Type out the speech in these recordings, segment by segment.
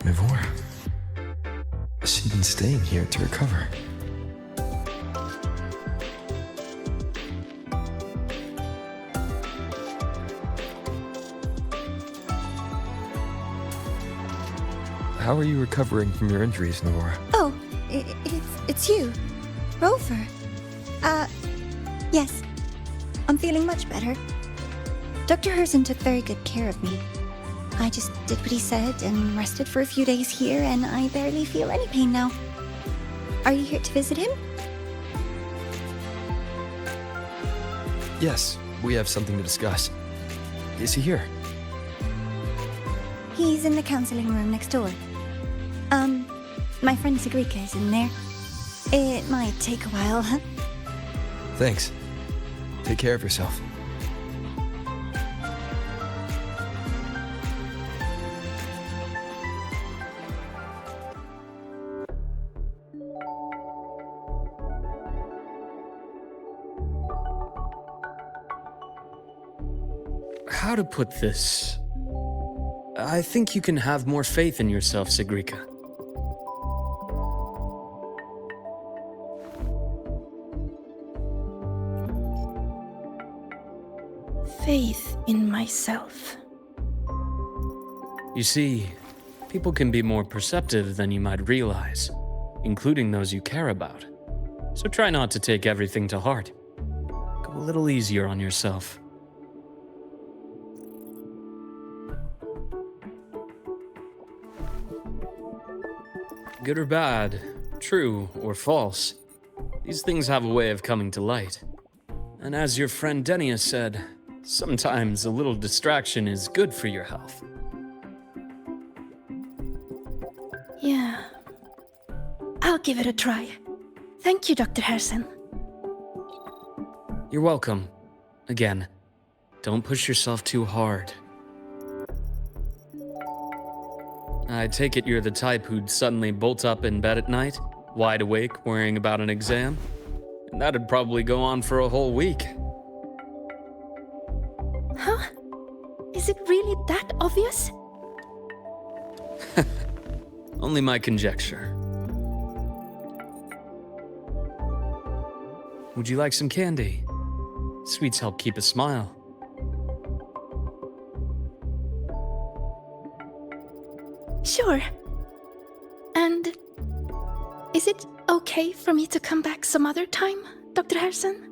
Mivora. She'd been staying here to recover. How are you recovering from your injuries, Mivora? Oh, it's you. Rover. Yes. I'm feeling much better. Dr. Herzen took very good care of me. I just did what he said and rested for a few days here, and I barely feel any pain now. Are you here to visit him? Yes, we have something to discuss. Is he here? He's in the counseling room next door. My friend Segue is in there. It might take a while. Thanks. Take care of yourself. How to put this? I think you can have more faith in yourself, Segue. Faith in myself. You see, people can be more perceptive than you might realize, including those you care about. So try not to take everything to heart. Go a little easier on yourself. Good or bad, true or false, these things have a way of coming to light. And as your friend Denia said, sometimes a little distraction is good for your health. Yeah. I'll give it a try. Thank you, Dr. Herzen. You're welcome. Again, don't push yourself too hard. I take it you're the type who'd suddenly bolt up in bed at night, wide awake, worrying about an exam? And that'd probably go on for a whole week. Huh? Is it really that obvious? Only my conjecture. Would you like some candy? Sweets help keep a smile. Sure. And is it okay for me to come back some other time, Dr. Herzen?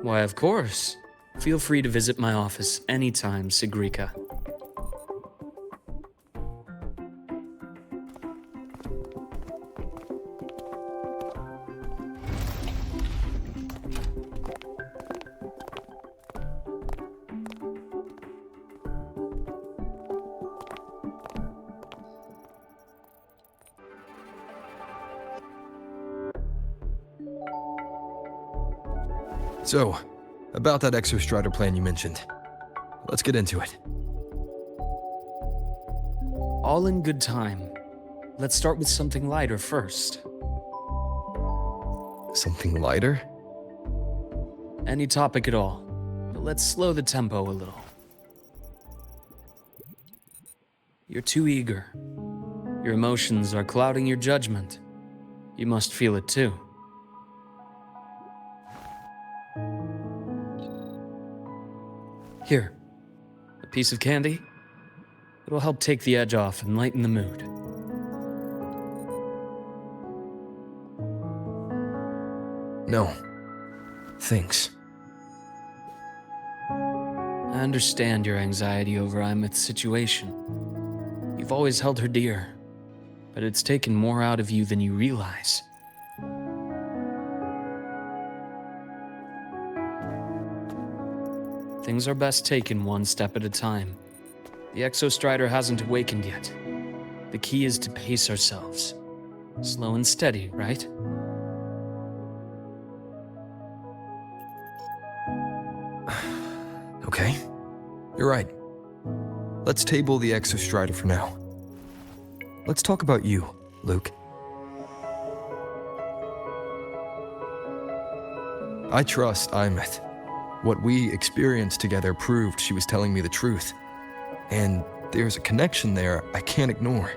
Why, of course. Feel free to visit my office anytime, Segue. So, about that exostrider plan you mentioned. Let's get into it. All in good time. Let's start with something lighter first. Something lighter? Any topic at all, but let's slow the tempo a little. You're too eager. Your emotions are clouding your judgment. You must feel it too. Here, a piece of candy. It'll help take the edge off and lighten the mood. No. Thanks. I understand your anxiety over Imeth's situation. You've always held her dear, but it's taken more out of you than you realize. Things are best taken one step at a time. The Exostrider hasn't awakened yet. The key is to pace ourselves. Slow and steady, right? Okay. You're right. Let's table the Exostrider for now. Let's talk about you, Luke. I trust Imeth. What we experienced together proved she was telling me the truth. And there's a connection there I can't ignore.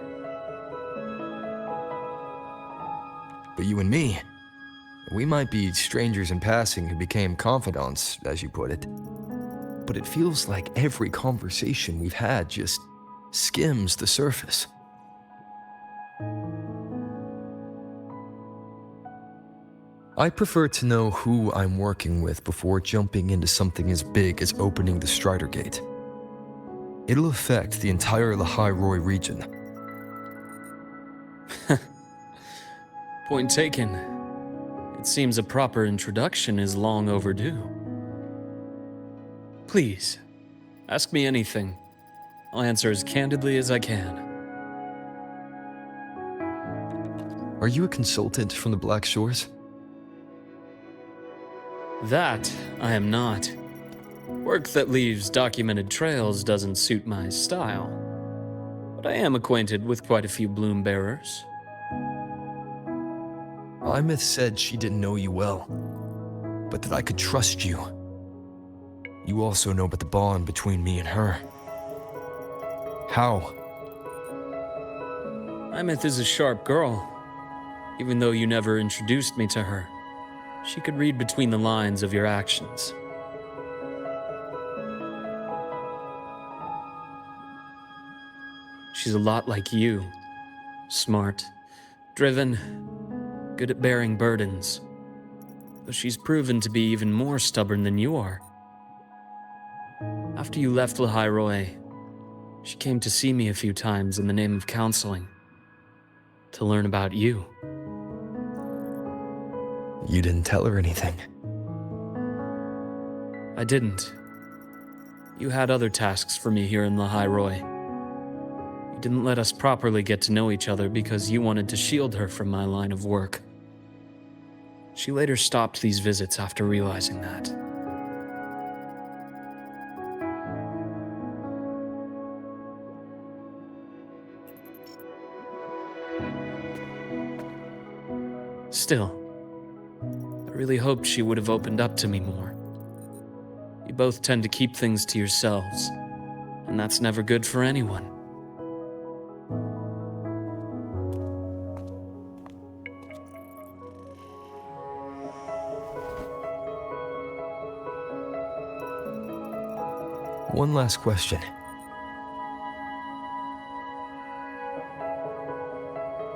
But you and me, we might be strangers in passing who became confidants, as you put it. But it feels like every conversation we've had just skims the surface. I prefer to know who I'm working with before jumping into something as big as opening the Strider Gate. It'll affect the entire Lahai-Roi region. Point taken. It seems a proper introduction is long overdue. Please, ask me anything. I'll answer as candidly as I can. Are you a consultant from the Black Shores? That I am not. Work that leaves documented trails doesn't suit my style. But I am acquainted with quite a few bloom bearers. Imeth said she didn't know you well, but that I could trust you. You also know about the bond between me and her. How? Imeth is a sharp girl. Even though you never introduced me to her, she could read between the lines of your actions. She's a lot like you. Smart, driven, good at bearing burdens. Though she's proven to be even more stubborn than you are. After you left Lahai-Roi, she came to see me a few times in the name of counseling. To learn about you. You didn't tell her anything. I didn't. You had other tasks for me here in Lahai-Roi. You didn't let us properly get to know each other because you wanted to shield her from my line of work. She later stopped these visits after realizing that. Still, I really hoped she would have opened up to me more. You both tend to keep things to yourselves, and that's never good for anyone. One last question.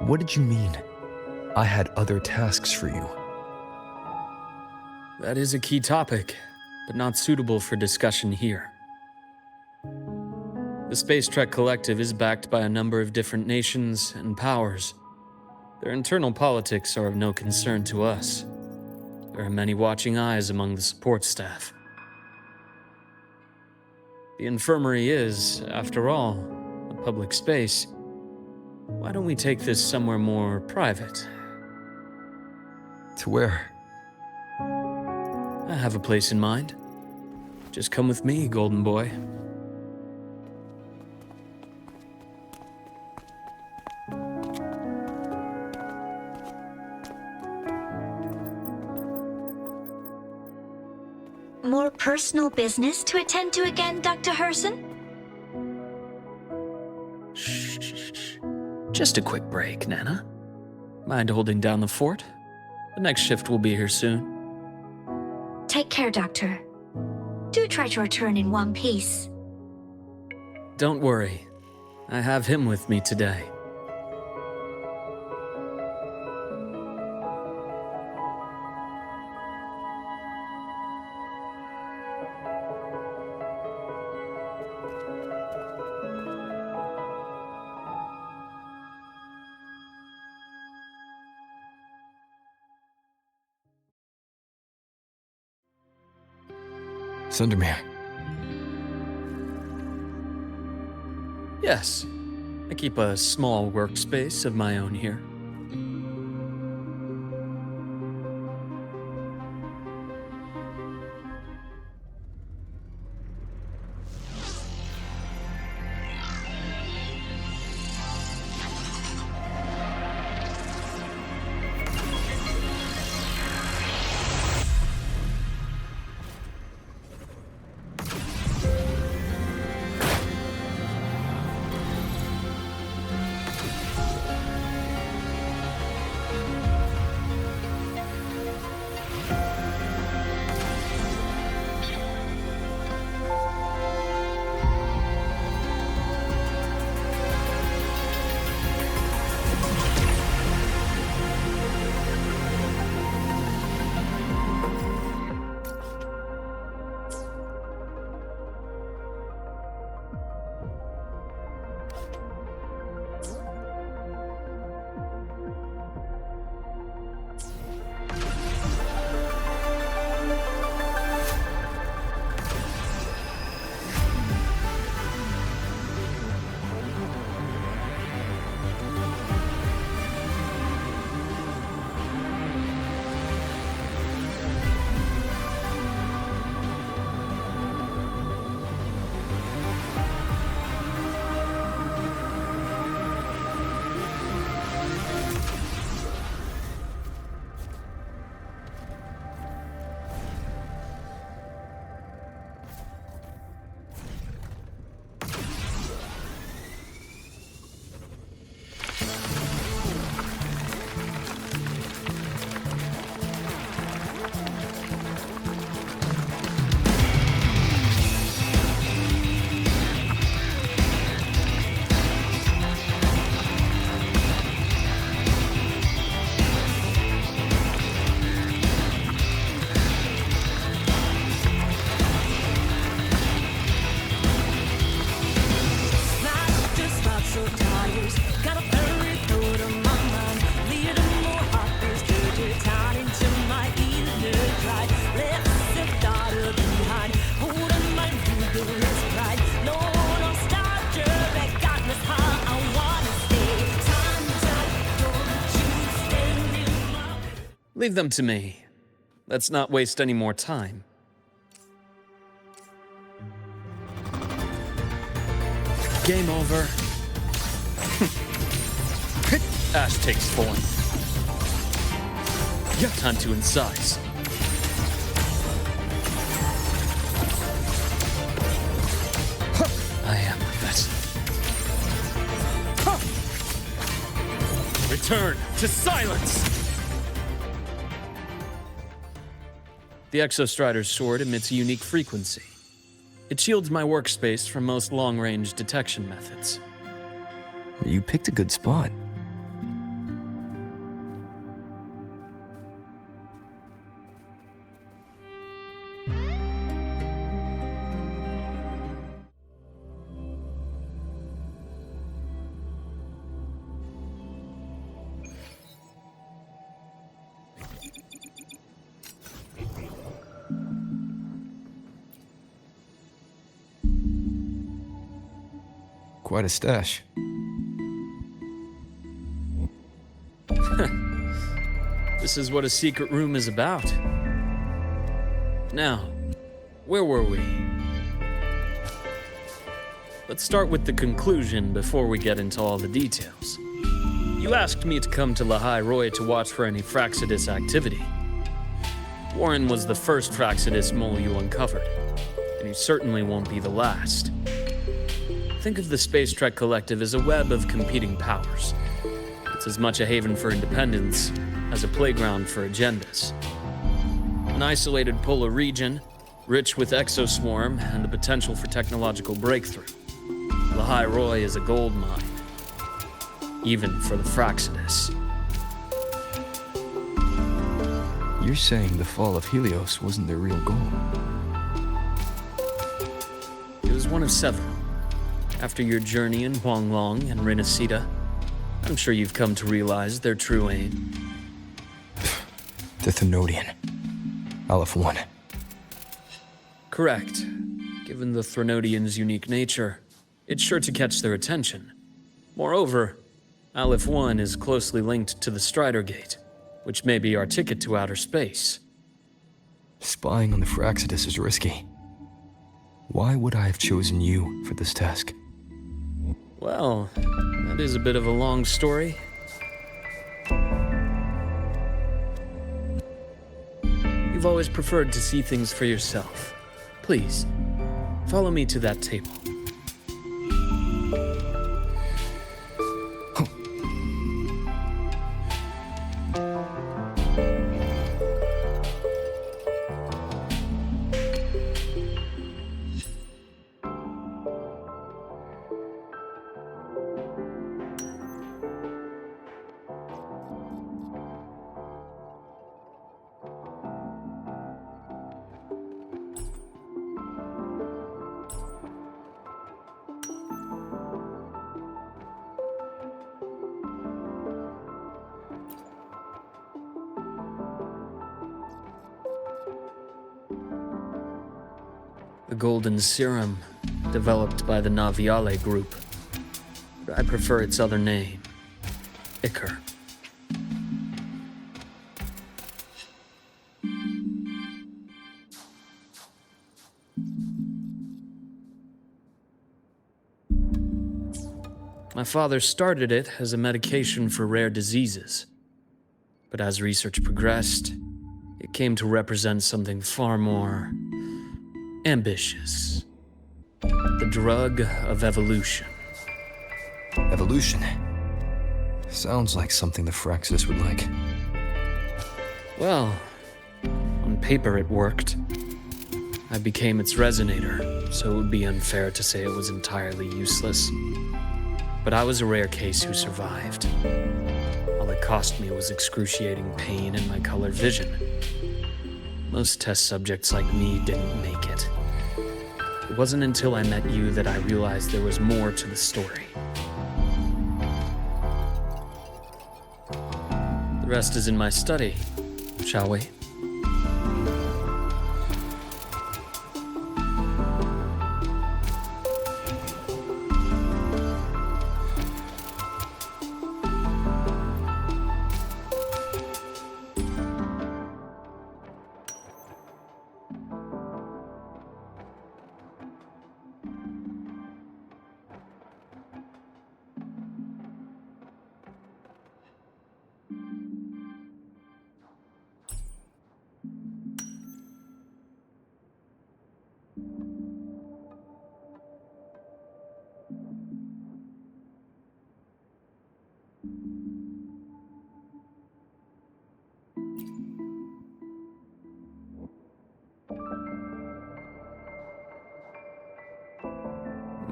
What did you mean? I had other tasks for you. That is a key topic, but not suitable for discussion here. The Space Trek Collective is backed by a number of different nations and powers. Their internal politics are of no concern to us. There are many watching eyes among the support staff. The infirmary is, after all, a public space. Why don't we take this somewhere more private? To where? I have a place in mind. Just come with me, Golden Boy. More personal business to attend to again, Dr. Herson? Shh. Just a quick break, Nana. Mind holding down the fort? The next shift will be here soon. Take care, Doctor. Do try to return in one piece. Don't worry. I have him with me today. Sundermere. Yes. I keep a small workspace of my own here. Leave them to me. Let's not waste any more time. Game over. Ash takes form. Time to incise. I am the vessel. Return to silence! The Exostrider's sword emits a unique frequency. It shields my workspace from most long-range detection methods. You picked a good spot. Quite a stash. This is what a secret room is about. Now, where were we? Let's start with the conclusion before we get into all the details. You asked me to come to Lahai-Roi to watch for any Fraxidus activity. Warren was the first Fraxidus mole you uncovered, and he certainly won't be the last. Think of the Space Trek Collective as a web of competing powers. It's as much a haven for independence as a playground for agendas. An isolated polar region, rich with exoswarm and the potential for technological breakthrough. Lahai-Roi is a gold mine, even for the Fraxidus. You're saying the fall of Helios wasn't their real goal? It was one of several. After your journey in Huanglong and Renacita, I'm sure you've come to realize their true aim. The Thenodian. Aleph 1. Correct. Given the Thenodian's unique nature, it's sure to catch their attention. Moreover, Aleph 1 is closely linked to the Strider Gate, which may be our ticket to outer space. Spying on the Fraxidus is risky. Why would I have chosen you for this task? Well, that is a bit of a long story. You've always preferred to see things for yourself. Please, follow me to that table. The golden serum, developed by the Naviale group. But I prefer its other name, Ichor. My father started it as a medication for rare diseases. But as research progressed, it came to represent something far more ambitious. The drug of evolution. Evolution? Sounds like something the Fraxidus would like. Well, on paper it worked. I became its resonator, so it would be unfair to say it was entirely useless. But I was a rare case who survived. All it cost me was excruciating pain and my colored vision. Most test subjects like me didn't make it. It wasn't until I met you that I realized there was more to the story. The rest is in my study, shall we?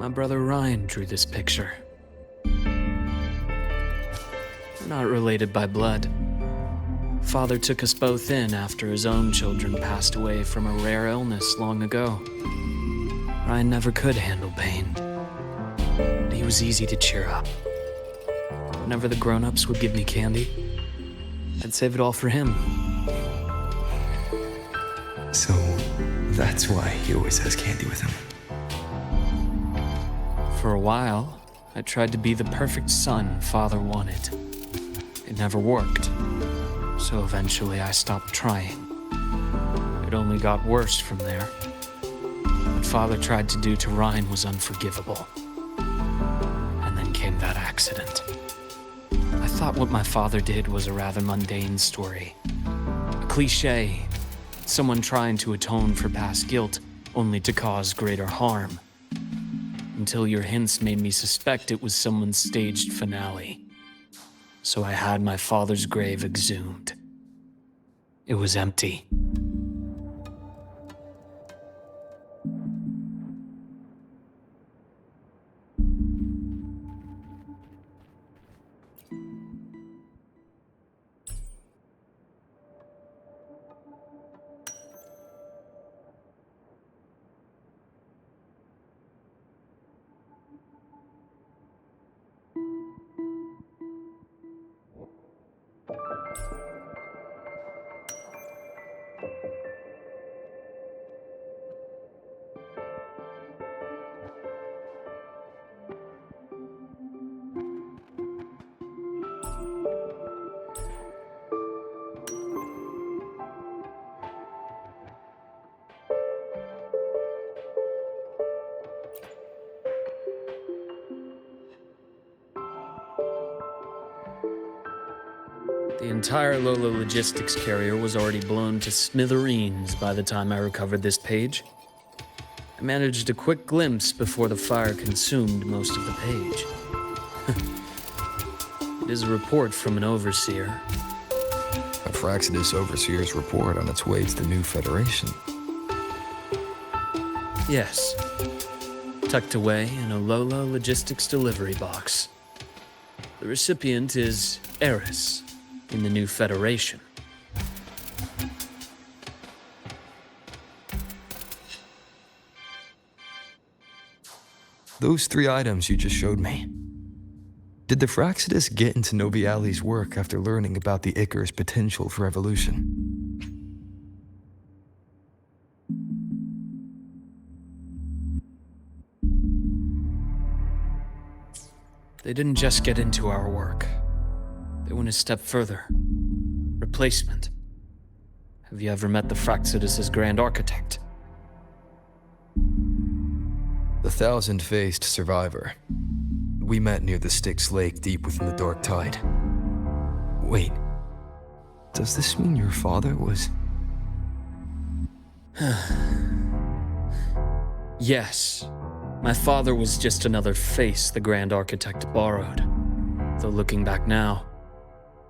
My brother Ryan drew this picture. We're not related by blood. Father took us both in after his own children passed away from a rare illness long ago. Ryan never could handle pain. But he was easy to cheer up. Whenever the grown-ups would give me candy, I'd save it all for him. So, that's why he always has candy with him. For a while, I tried to be the perfect son Father wanted. It never worked, so eventually I stopped trying. It only got worse from there. What Father tried to do to Ryan was unforgivable. And then came that accident. I thought what my father did was a rather mundane story. A cliché, someone trying to atone for past guilt only to cause greater harm. Until your hints made me suspect it was someone's staged finale. So I had my father's grave exhumed. It was empty. The entire Lola logistics carrier was already blown to smithereens by the time I recovered this page. I managed a quick glimpse before the fire consumed most of the page. It is a report from an overseer. A Fraxidus Overseer's report on its way to the new Federation. Yes. Tucked away in a Lola logistics delivery box. The recipient is Eris in the new Federation. Those 3 items you just showed me. Did the Fraxidus get into Noviali's work after learning about the Icar's potential for evolution? They didn't just get into our work. They went a step further. Replacement. Have you ever met the Fraxidus' Grand Architect? The thousand-faced survivor. We met near the Styx Lake deep within the Dark Tide. Wait. Does this mean your father was... Yes. My father was just another face the Grand Architect borrowed. Though looking back now,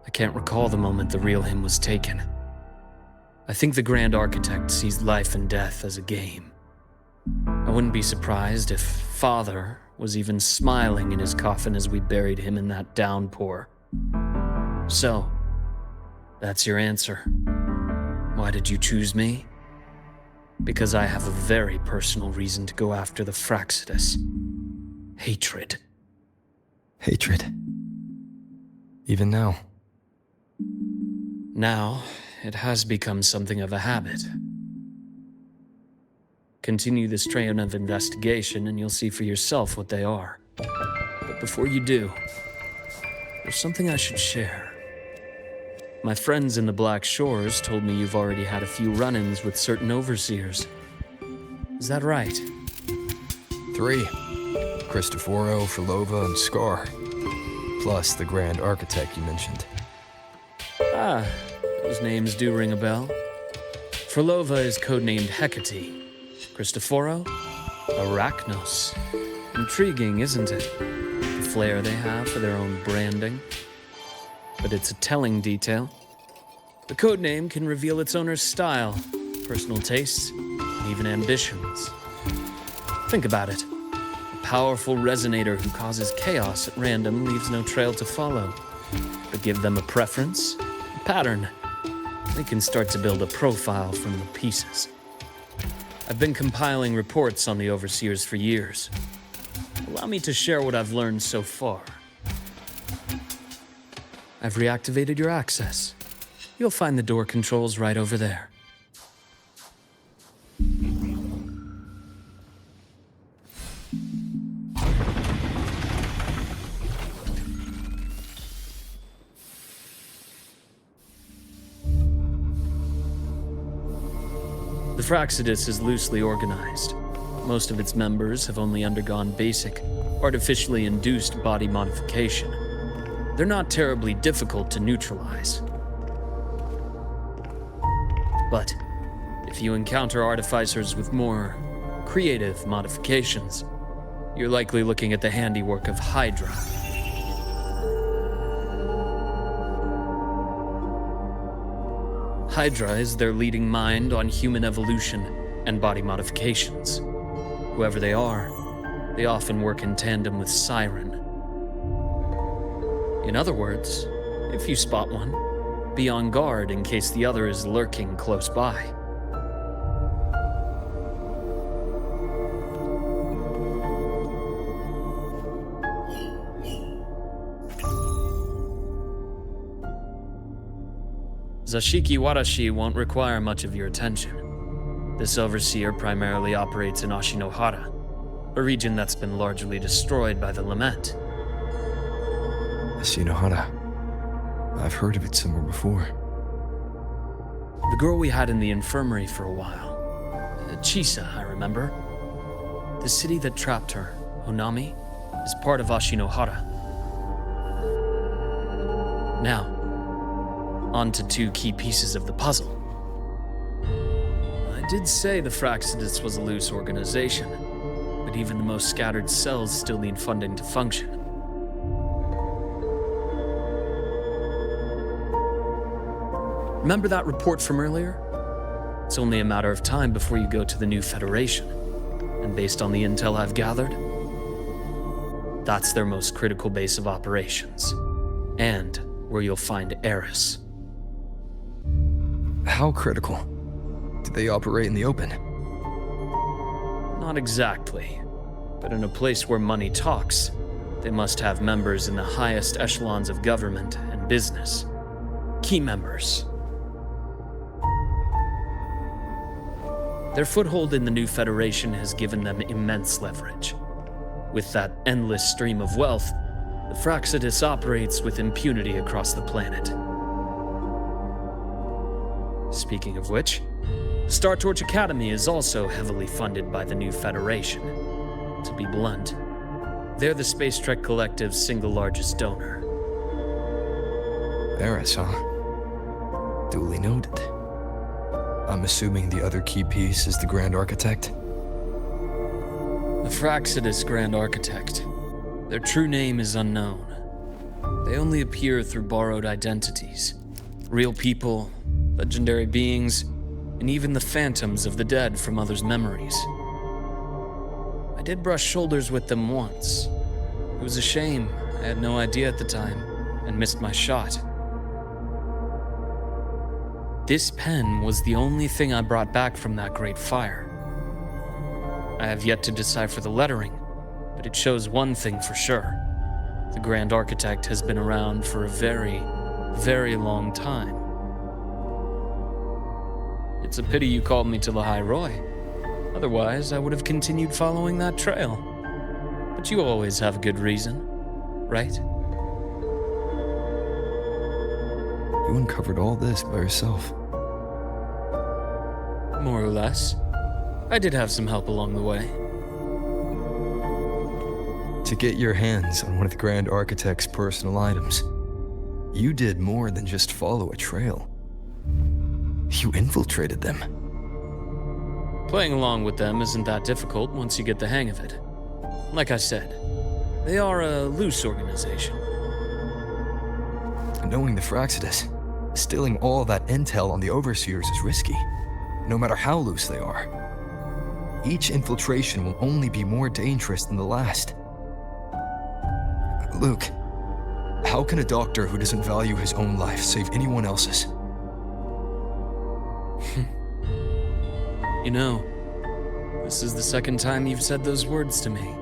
I can't recall the moment the real him was taken. I think the Grand Architect sees life and death as a game. I wouldn't be surprised if Father was even smiling in his coffin as we buried him in that downpour. So, that's your answer. Why did you choose me? Because I have a very personal reason to go after the Fraxidus. Hatred. hatred? Even now? Now, it has become something of a habit. Continue this train of investigation and you'll see for yourself what they are. But before you do, there's something I should share. My friends in the Black Shores told me you've already had a few run-ins with certain overseers. Is that right? 3. Cristoforo, Filova, and Scar. Plus the Grand Architect you mentioned. Ah, those names do ring a bell. Filova is codenamed Hecate. Cristoforo? Arachnos. Intriguing, isn't it? The flair they have for their own branding. But it's a telling detail. The codename can reveal its owner's style, personal tastes, and even ambitions. Think about it. A powerful resonator who causes chaos at random leaves no trail to follow. But give them a preference, a pattern, they can start to build a profile from the pieces. I've been compiling reports on the Overseers for years. Allow me to share what I've learned so far. I've reactivated your access. You'll find the door controls right over there. The Fraxidus is loosely organized. Most of its members have only undergone basic, artificially induced body modification. They're not terribly difficult to neutralize. But if you encounter artificers with more creative modifications, you're likely looking at the handiwork of Hydra. Hydra is their leading mind on human evolution and body modifications. Whoever they are, they often work in tandem with Siren. In other words, if you spot one, be on guard in case the other is lurking close by. Zashiki Warashi won't require much of your attention. This overseer primarily operates in Ashinohara, a region that's been largely destroyed by the Lament. Ashinohara. I've heard of it somewhere before. The girl we had in the infirmary for a while. Chisa, I remember. The city that trapped her, Honami, is part of Ashinohara. Now, on to two key pieces of the puzzle. I did say the Fraxidus was a loose organization, but even the most scattered cells still need funding to function. Remember that report from earlier? It's only a matter of time before you go to the new Federation. And based on the intel I've gathered, that's their most critical base of operations. And where you'll find Eris. How critical? Do they operate in the open? Not exactly. But in a place where money talks, they must have members in the highest echelons of government and business. Key members. Their foothold in the new Federation has given them immense leverage. With that endless stream of wealth, the Fraxidus operates with impunity across the planet. Speaking of which, Star Torch Academy is also heavily funded by the new Federation. To be blunt, they're the Space Trek Collective's single largest donor. Eris, huh? Duly noted. I'm assuming the other key piece is the Grand Architect? The Fraxidus Grand Architect. Their true name is unknown. They only appear through borrowed identities. Real people, legendary beings, and even the phantoms of the dead from others' memories. I did brush shoulders with them once. It was a shame. I had no idea at the time, and missed my shot. This pen was the only thing I brought back from that great fire. I have yet to decipher the lettering, but it shows one thing for sure. The Grand Architect has been around for a very, very long time. It's a pity you called me to Lahai-Roi. Otherwise, I would have continued following that trail. But you always have a good reason, right? You uncovered all this by yourself. More or less. I did have some help along the way. To get your hands on one of the Grand Architect's personal items, you did more than just follow a trail. You infiltrated them. Playing along with them isn't that difficult once you get the hang of it. Like I said, they are a loose organization. Knowing the Fraxidus, stealing all that intel on the Overseers is risky, no matter how loose they are. each infiltration will only be more dangerous than the last. Luke, how can a doctor who doesn't value his own life save anyone else's? You know, this is the second time you've said those words to me.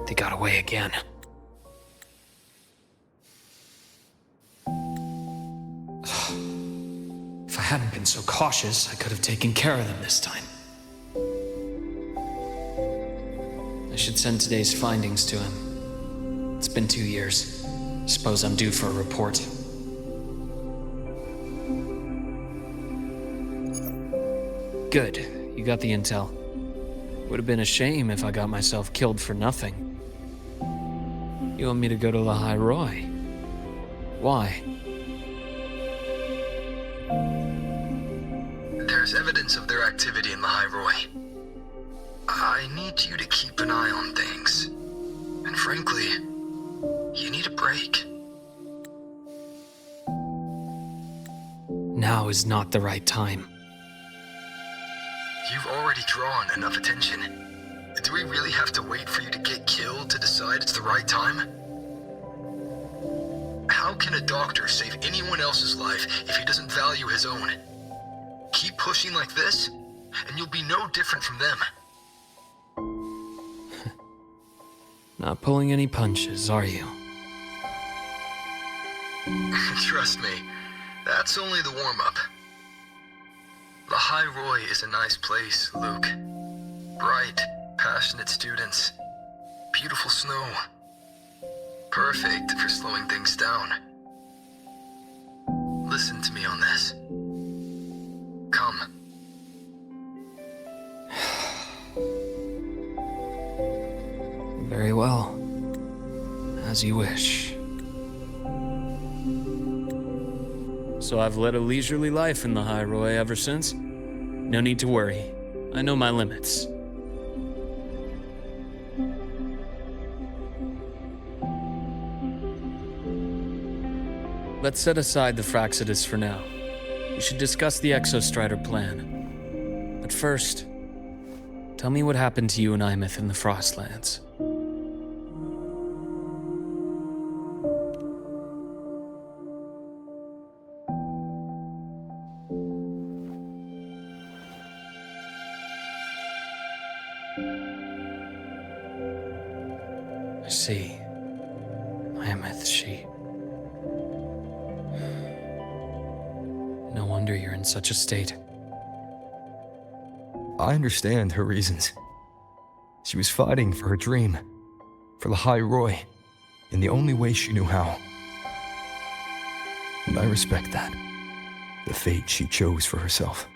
They got away again. If I hadn't been so cautious, I could have taken care of them this time. I should send today's findings to him. It's been 2 years. Suppose I'm due for a report. Good, you got the intel. Would have been a shame if I got myself killed for nothing. You want me to go to Lahai-Roi? Why? There's evidence of their activity in Lahai-Roi. I need you to keep an eye on things. And frankly, you need a break. Now is not the right time. You've already drawn enough attention. Do we really have to wait for you to get killed to decide it's the right time? How can a doctor save anyone else's life if he doesn't value his own? Keep pushing like this, and you'll be no different from them. Not pulling any punches, are you? Trust me, that's only the warm-up. Lahai-Roi is a nice place, Luke. Bright, passionate students. Beautiful snow. Perfect for slowing things down. Listen to me on this. Come. Very well. As you wish. So I've led a leisurely life in the Lahai-Roi ever since. No need to worry. I know my limits. Let's set aside the Fraxidus for now. We should discuss the Exostrider plan. But first, tell me what happened to you and Imeth in the Frostlands. I see. Imeth, she... No wonder you're in such a state. I understand her reasons. She was fighting for her dream, for Lahai-Roi, in the only way she knew how. And I respect that, the fate she chose for herself.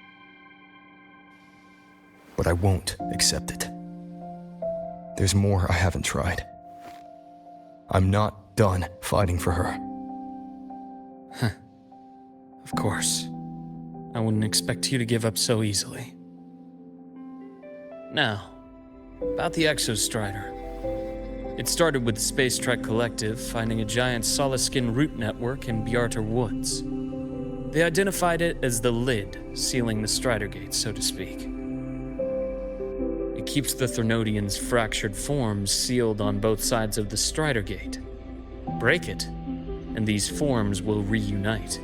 But I won't accept it. There's more I haven't tried. I'm not done fighting for her. Of course. I wouldn't expect you to give up so easily. Now, about the Exostrider. It started with the Space Trek Collective finding a giant Solaskin root network in Bjartar Woods. They identified it as the lid, sealing the Strider Gate, so to speak. It keeps the Threnodians' fractured forms sealed on both sides of the Strider Gate. Break it, and these forms will reunite.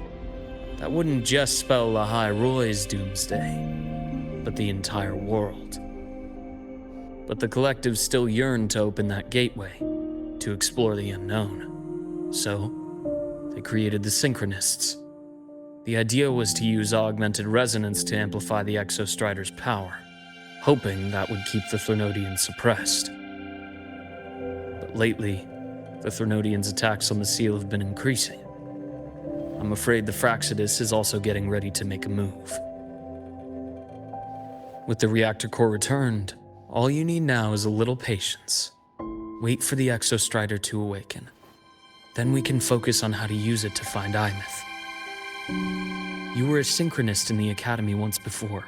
That wouldn't just spell Lahai-Roi's doomsday, but the entire world. But the Collective still yearned to open that gateway, to explore the unknown. So, they created the Synchronists. The idea was to use augmented resonance to amplify the Exostrider's power, hoping that would keep the Threnodians suppressed. But lately, the Threnodians' attacks on the seal have been increasing. I'm afraid the Fraxidus is also getting ready to make a move. With the reactor core returned, all you need now is a little patience. Wait for the Exostrider to awaken. Then we can focus on how to use it to find Imeth. You were a synchronist in the Academy once before.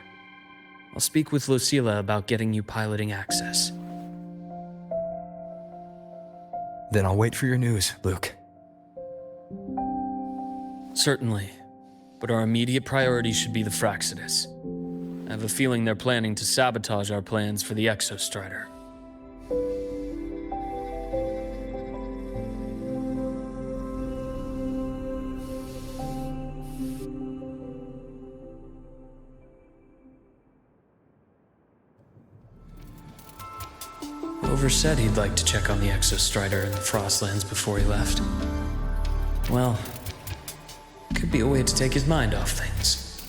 I'll speak with Lucilla about getting you piloting access. Then I'll wait for your news, Luke. Certainly, but our immediate priority should be the Fraxidus. I have a feeling they're planning to sabotage our plans for the Exostrider. Rover said he'd like to check on the Exostrider in the Frostlands before he left. Well, could be a way to take his mind off things.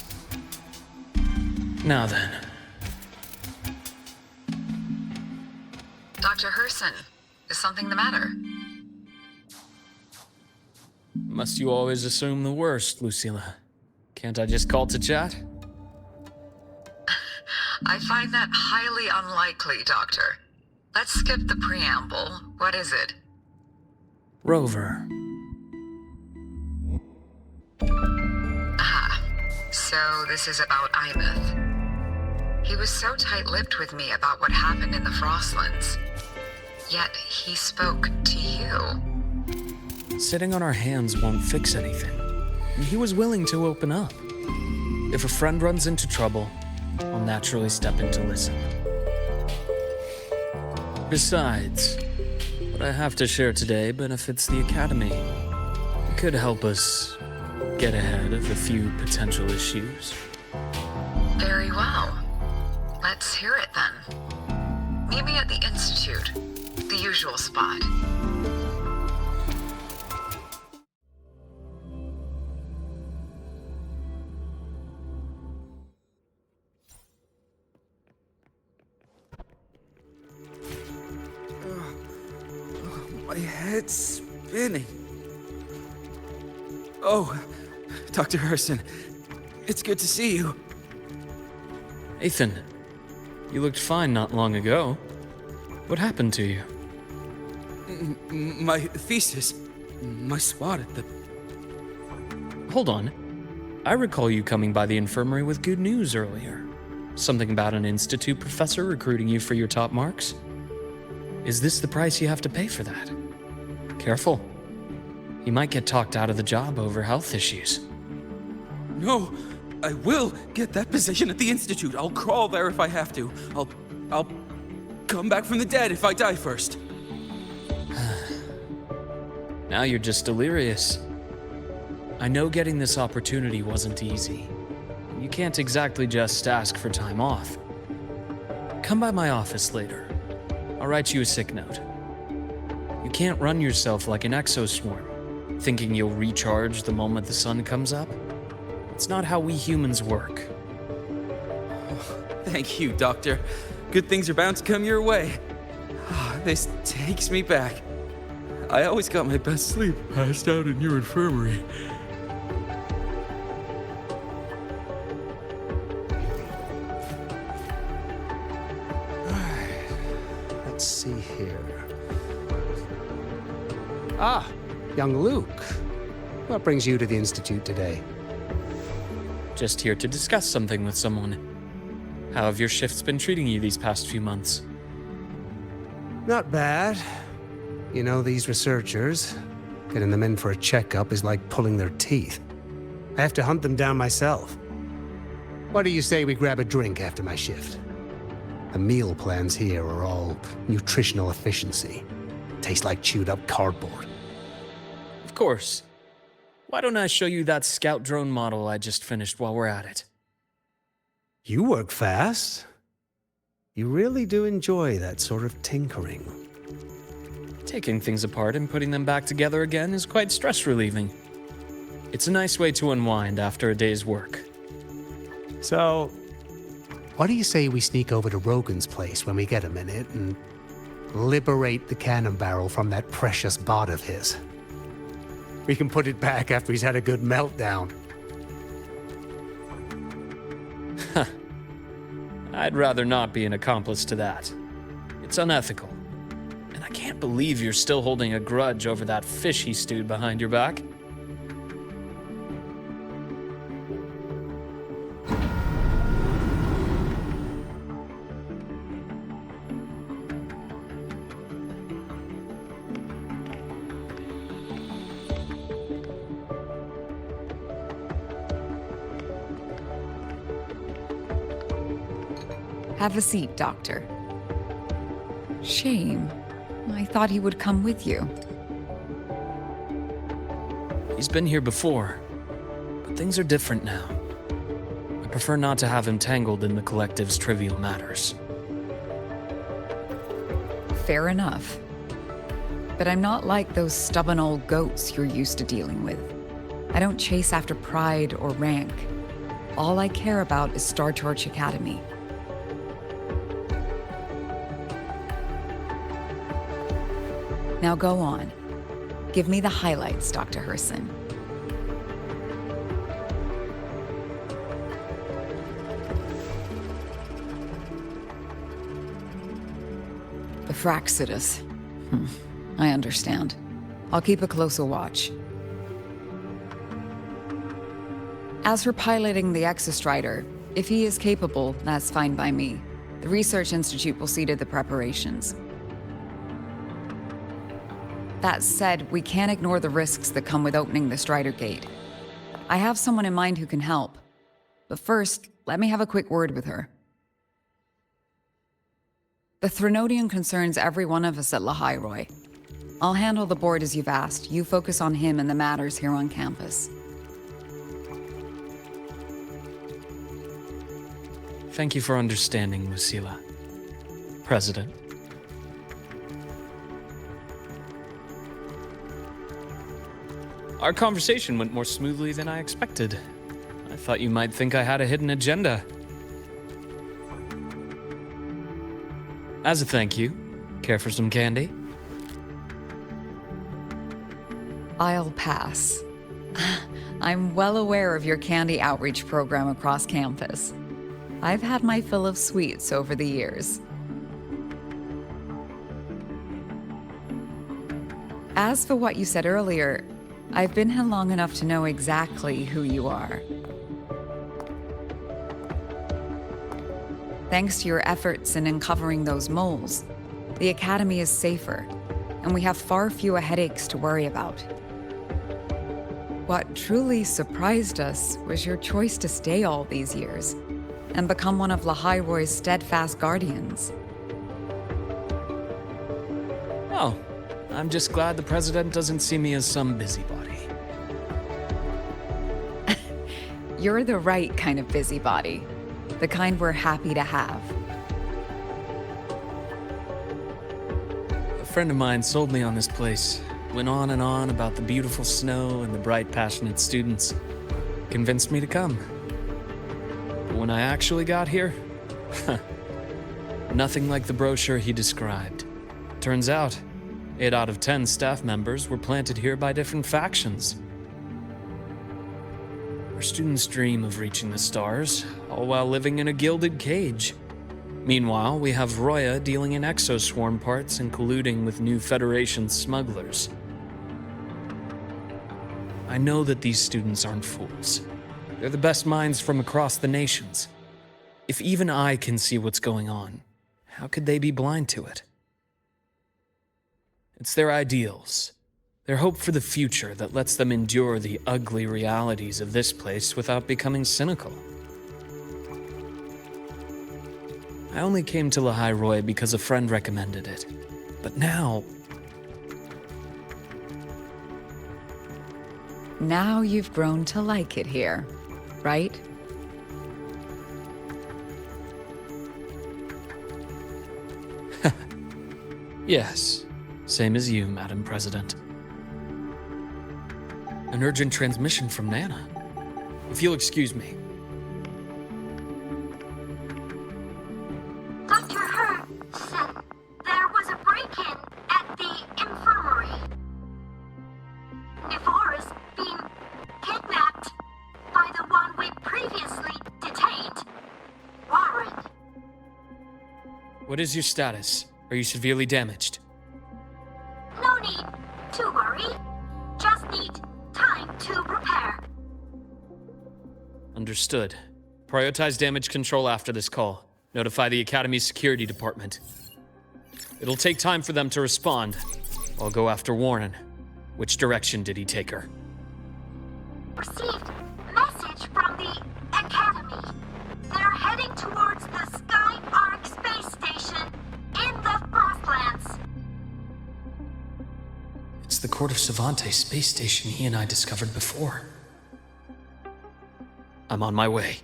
Now then. Dr. Herson, is something the matter? Must you always assume the worst, Lucilla? Can't I just call to chat? I find that highly unlikely, Doctor. Let's skip the preamble. What is it? Rover. Ah, so this is about Imeth. He was so tight-lipped with me about what happened in the Frostlands. Yet he spoke to you. Sitting on our hands won't fix anything. And he was willing to open up. If a friend runs into trouble, I'll naturally step in to listen. Besides, what I have to share today benefits the Academy. It could help us get ahead of a few potential issues. Very well. Let's hear it then. Meet me at the Institute, the usual spot. My head's spinning. Oh, Dr. Herson, it's good to see you. Ethan, you looked fine not long ago. What happened to you? My thesis, my spot at the... Hold on. I recall you coming by the infirmary with good news earlier. Something about an institute professor recruiting you for your top marks? Is this the price you have to pay for that? Careful. You might get talked out of the job over health issues. No, I will get that position at the Institute. I'll crawl there if I have to. I'll come back from the dead if I die first. Now you're just delirious. I know getting this opportunity wasn't easy. You can't exactly just ask for time off. Come by my office later. I'll write you a sick note. You can't run yourself like an exoswarm, thinking you'll recharge the moment the sun comes up. It's not how we humans work. Thank you, Doctor. Good things are bound to come your way. This takes me back. I always got my best sleep passed out in your infirmary. Let's see here. Ah, young Luke. What brings you to the Institute today? Just here to discuss something with someone. How have your shifts been treating you these past few months? Not bad. You know, these researchers, getting them in for a checkup is like pulling their teeth. I have to hunt them down myself. What do you say we grab a drink after my shift? The meal plans here are all nutritional efficiency. Taste like chewed up cardboard. Of course. Why don't I show you that scout drone model I just finished while we're at it? You work fast. You really do enjoy that sort of tinkering. Taking things apart and putting them back together again is quite stress-relieving. It's a nice way to unwind after a day's work. So, what do you say we sneak over to Rogan's place when we get a minute and liberate the cannon barrel from that precious bot of his? We can put it back after he's had a good meltdown. I'd rather not be an accomplice to that. It's unethical. And I can't believe you're still holding a grudge over that fish he stewed behind your back. Have a seat, Doctor. Shame. I thought he would come with you. He's been here before, but things are different now. I prefer not to have him tangled in the collective's trivial matters. Fair enough. But I'm not like those stubborn old goats you're used to dealing with. I don't chase after pride or rank. All I care about is Star Torch Academy. Now go on. Give me the highlights, Dr. Herson. The Fraxidus. I understand. I'll keep a closer watch. As for piloting the Exostrider, if he is capable, that's fine by me. The Research Institute will see to the preparations. That said, we can't ignore the risks that come with opening the Strider Gate. I have someone in mind who can help. But first, let me have a quick word with her. The Threnodian concerns every one of us at Lahai-Roi. I'll handle the board as you've asked. You focus on him and the matters here on campus. Thank you for understanding, Lucila. President. Our conversation went more smoothly than I expected. I thought you might think I had a hidden agenda. As a thank you, care for some candy? I'll pass. I'm well aware of your candy outreach program across campus. I've had my fill of sweets over the years. As for what you said earlier, I've been here long enough to know exactly who you are. Thanks to your efforts in uncovering those moles, the Academy is safer, and we have far fewer headaches to worry about. What truly surprised us was your choice to stay all these years and become one of Lahai-Roi's steadfast guardians. Oh, I'm just glad the President doesn't see me as some busybody. You're the right kind of busybody. The kind we're happy to have. A friend of mine sold me on this place. Went on and on about the beautiful snow and the bright, passionate students. Convinced me to come. But when I actually got here, nothing like the brochure he described. Turns out, 8 out of 10 staff members were planted here by different factions. Our students dream of reaching the stars, all while living in a gilded cage. Meanwhile, we have Roya dealing in exoswarm parts and colluding with new Federation smugglers. I know that these students aren't fools. They're the best minds from across the nations. If even I can see what's going on, how could they be blind to it? It's their ideals, their hope for the future that lets them endure the ugly realities of this place without becoming cynical. I only came to Lahai-Roi because a friend recommended it. But now... Now you've grown to like it here, right? Yes, same as you, Madam President. An urgent transmission from Nana. If you'll excuse me. Dr. Her said there was a break-in at the infirmary. Ivor is being kidnapped by the one we previously detained, Warren. What is your status? Are you severely damaged? No need to worry. Just need time to repair. Understood. Prioritize damage control after this call. Notify the Academy's security department. It'll take time for them to respond. I'll go after Warren. Which direction did he take her? Received message from the Academy. They're heading towards the Sky Arc It's the Court of Savante space station he and I discovered before. I'm on my way.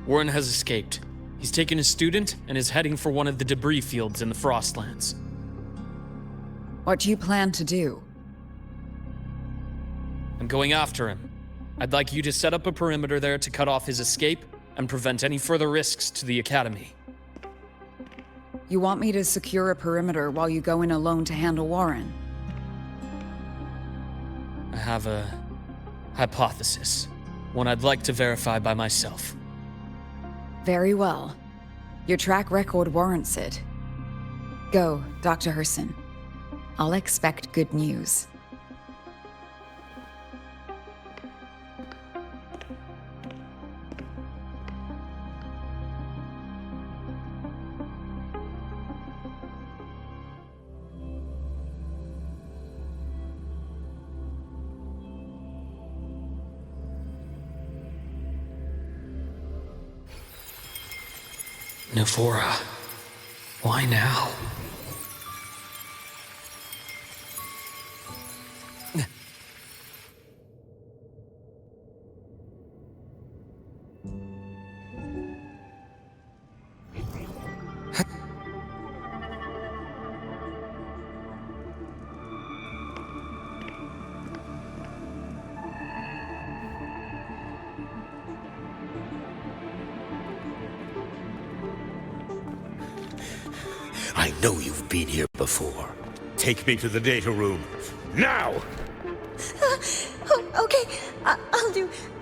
Warren has escaped. He's taken a student and is heading for one of the debris fields in the Frostlands. What do you plan to do? I'm going after him. I'd like you to set up a perimeter there to cut off his escape and prevent any further risks to the Academy. You want me to secure a perimeter while you go in alone to handle Warren? I have a hypothesis, one I'd like to verify by myself. Very well. Your track record warrants it. Go, Dr. Herson. I'll expect good news. Navora. Why now? I know you've been here before. Take me to the data room. Now! Okay,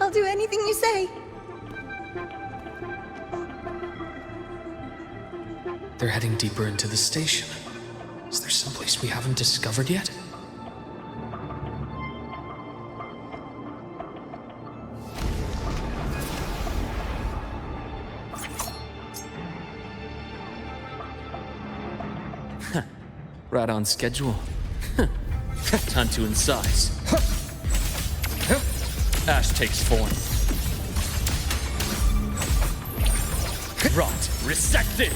I'll do anything you say. They're heading deeper into the station. Is there someplace we haven't discovered yet? Right on schedule. Time to incise. Ash takes form. Rot resected!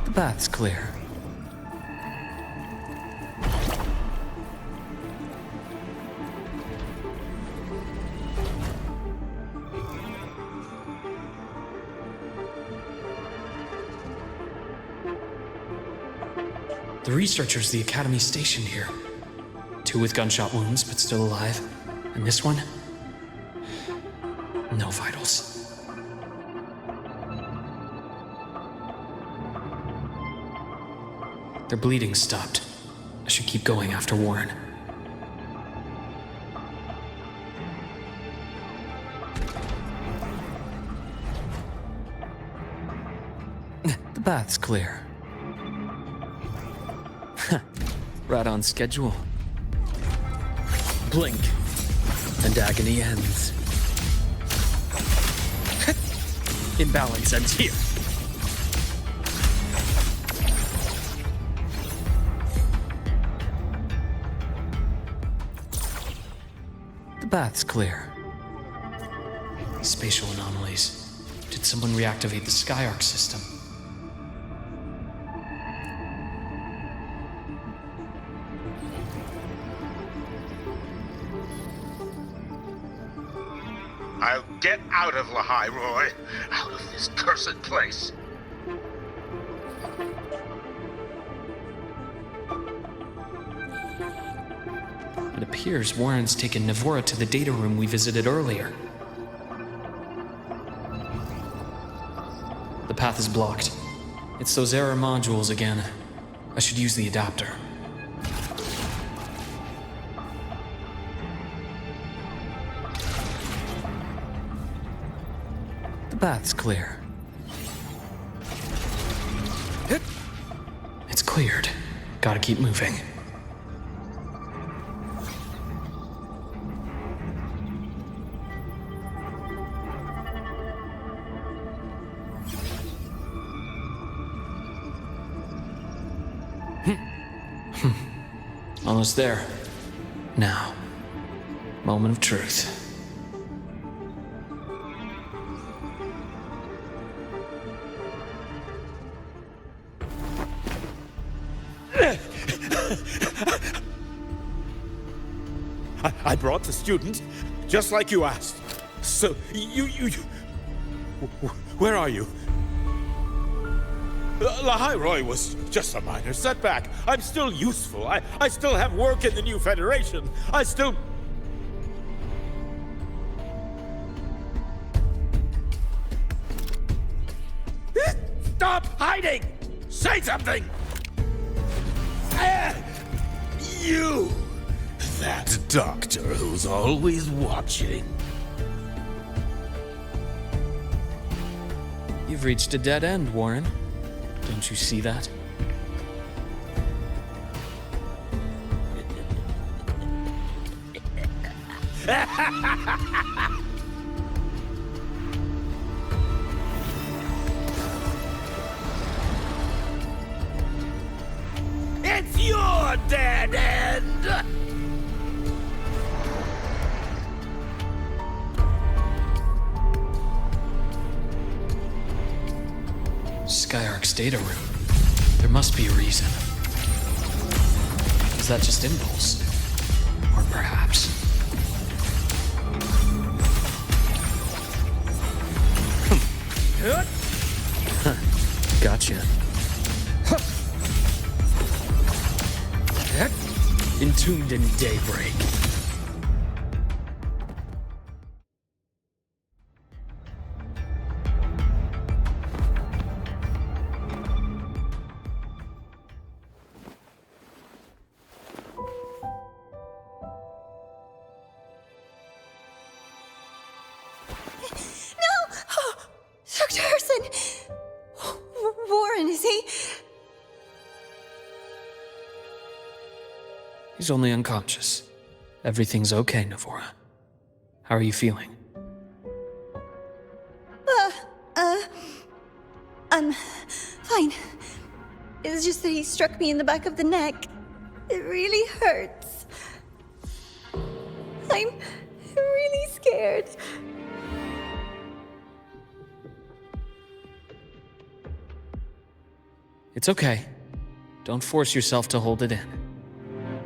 The bath's clear. The researchers the Academy stationed here. 2 with gunshot wounds, but still alive. And this one? No vitals. Their bleeding stopped. I should keep going after Warren. The bath's clear. Right on schedule. Blink, and agony ends. Imbalance ends here. The bath's clear. Spatial anomalies. Did someone reactivate the Skyarc system? I'll get out of Lahai-Roi. Out of this cursed place. It appears Warren's taken Navora to the data room we visited earlier. The path is blocked. It's those error modules again. I should use the adapter. The path's clear. It's cleared. Gotta keep moving. Almost there. Now, moment of truth. I brought the student, just like you asked. So, you... Where are you? Lahai-Roi was just a minor setback. I'm still useful. I still have work in the new Federation. I still... Stop hiding! Say something! You! That doctor who's always watching. You've reached a dead end, Warren. Don't you see that? It's your dead end! Skyark's data room. There must be a reason. Is that just impulse? Or perhaps... Gotcha. Entombed in daybreak. Dr. Herson! Warren, is he? He's only unconscious. Everything's okay, Navora. How are you feeling? I'm fine. It's just that he struck me in the back of the neck. It really hurts. I'm really scared. It's okay. Don't force yourself to hold it in.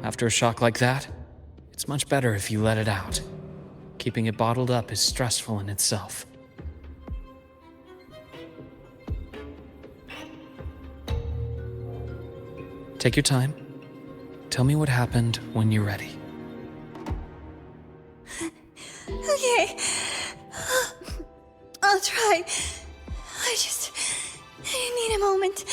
After a shock like that, it's much better if you let it out. Keeping it bottled up is stressful in itself. Take your time. Tell me what happened when you're ready. Okay. I'll try. I need a moment.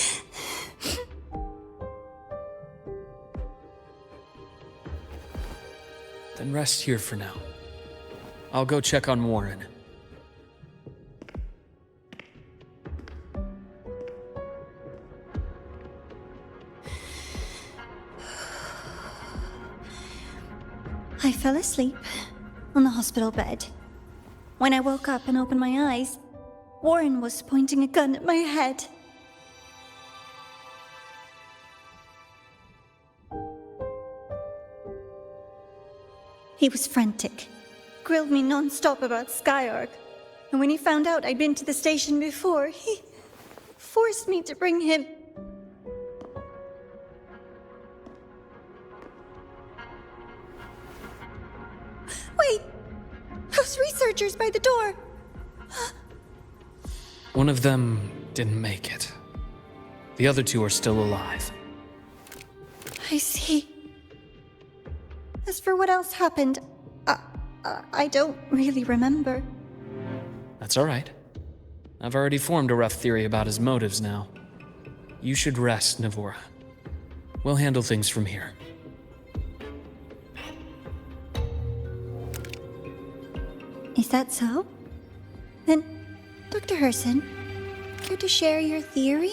Then rest here for now. I'll go check on Warren. I fell asleep on the hospital bed. When I woke up and opened my eyes, Warren was pointing a gun at my head. He was frantic, grilled me non-stop about Skyark, and when he found out I'd been to the station before, he forced me to bring him. Wait! Those researchers by the door! One of them didn't make it. The other two are still alive. I see. As for what else happened, I don't really remember. That's all right. I've already formed a rough theory about his motives now. You should rest, Navora. We'll handle things from here. Is that so? Then, Dr. Herson, care to share your theory?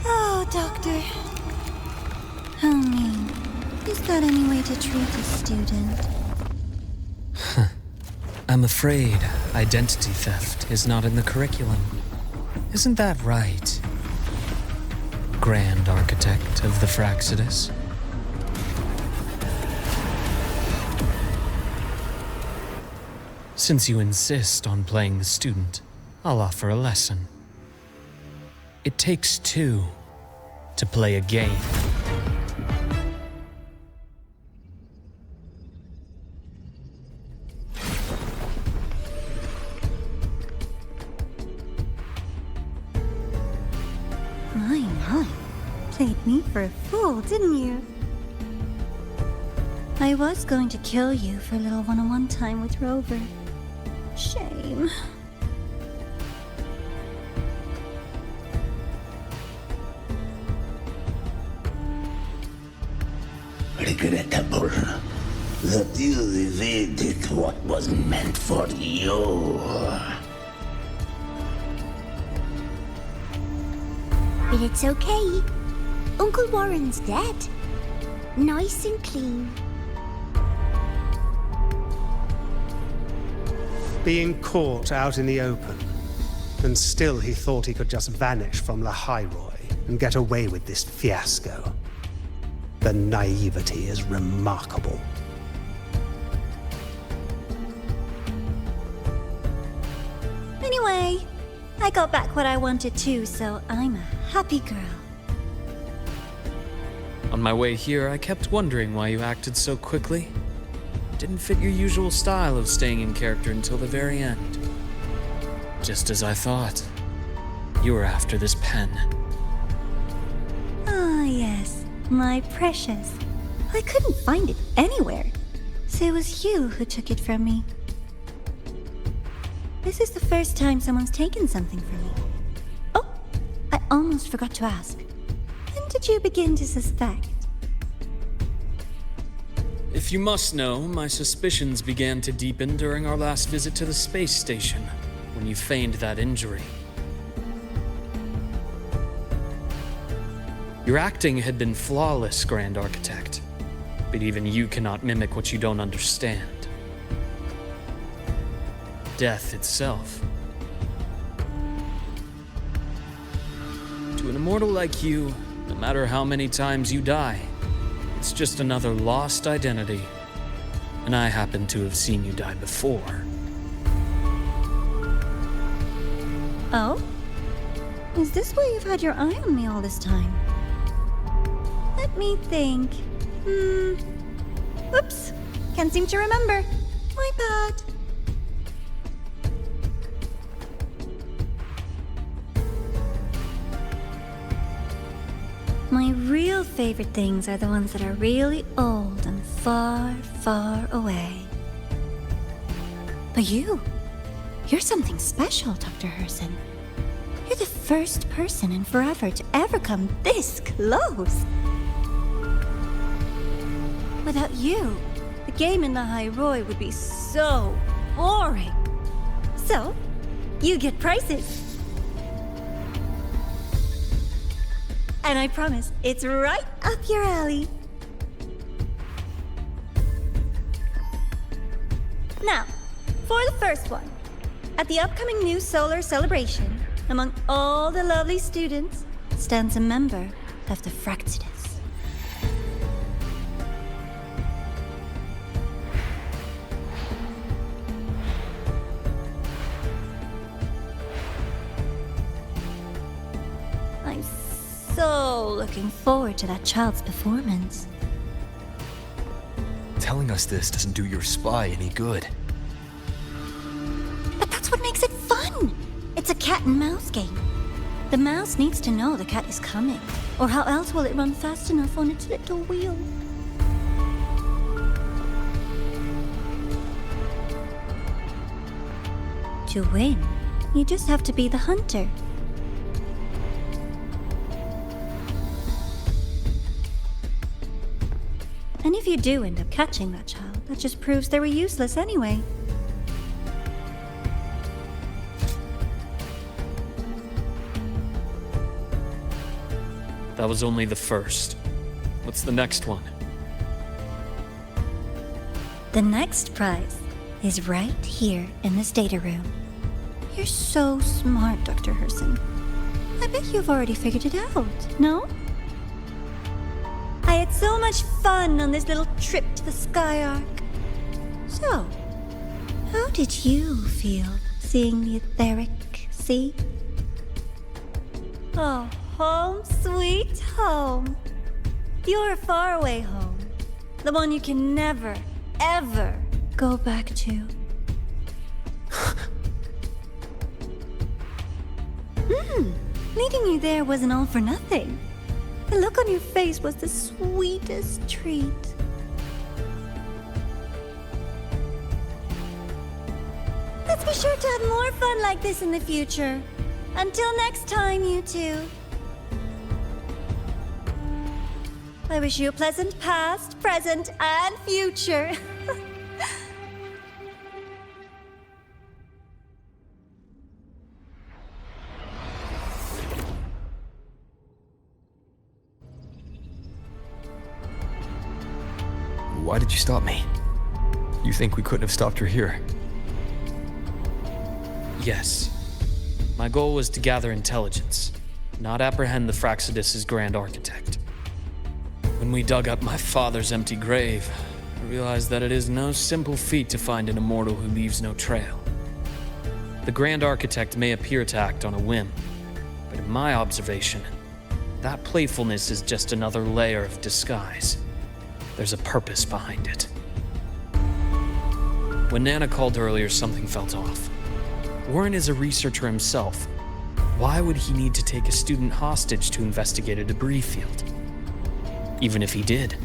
Oh, Doctor. How mean. Is that any way to treat a student? I'm afraid identity theft is not in the curriculum. Isn't that right, Grand Architect of the Fraxidus? Since you insist on playing the student, I'll offer a lesson. It takes two to play a game. My. Played me for a fool, didn't you? I was going to kill you for a little one-on-one time with Rover. Shame. Regrettable that you evaded what was meant for you. But it's okay. Uncle Warren's dead. Nice and clean. Being caught out in the open, and still he thought he could just vanish from Lahai-Roi and get away with this fiasco. The naivety is remarkable. Anyway, I got back what I wanted too, so I'm a happy girl. On my way here, I kept wondering why you acted so quickly. Didn't fit your usual style of staying in character until the very end. Just as I thought. You were after this pen. Ah, yes, my precious. I couldn't find it anywhere, so it was you who took it from me. This is the first time someone's taken something from me. Oh, I almost forgot to ask. When did you begin to suspect? If you must know, my suspicions began to deepen during our last visit to the space station, when you feigned that injury. Your acting had been flawless, Grand Architect, but even you cannot mimic what you don't understand. Death itself. To an immortal like you, no matter how many times you die, it's just another lost identity. And I happen to have seen you die before. Oh? Is this why you've had your eye on me all this time? Let me think. Whoops. Can't seem to remember. My bad. My real favorite things are the ones that are really old and far, far away. But you're something special, Dr. Herson. You're the first person in forever to ever come this close. Without you, the game in Lahai-Roi would be so boring. So, you get prizes. And I promise, it's right up your alley. Now, for the first one. At the upcoming new solar celebration, among all the lovely students, stands a member of the Fraxidus. I'm so looking forward to that child's performance. Telling us this doesn't do your spy any good. But that's what makes it fun! It's a cat and mouse game. The mouse needs to know the cat is coming, or how else will it run fast enough on its little wheel? To win, you just have to be the hunter. And if you do end up catching that child, that just proves they were useless anyway. That was only the first. What's the next one? The next prize is right here in this data room. You're so smart, Dr. Herson. I bet you've already figured it out, no? I had so much fun on this little trip to the Sky Arc. So, how did you feel seeing the etheric sea? Oh, home sweet home. Your faraway home. The one you can never, ever go back to. Leading you there wasn't all for nothing. The look on your face was the sweetest treat. Let's be sure to have more fun like this in the future. Until next time, you two. I wish you a pleasant past, present, and future. Why did you stop me? You think we couldn't have stopped her here? Yes. My goal was to gather intelligence, not apprehend the Fraxidus' Grand Architect. When we dug up my father's empty grave, I realized that it is no simple feat to find an immortal who leaves no trail. The Grand Architect may appear to act on a whim, but in my observation, that playfulness is just another layer of disguise. There's a purpose behind it. When Nana called earlier, something felt off. Warren is a researcher himself. Why would he need to take a student hostage to investigate a debris field? Even if he did,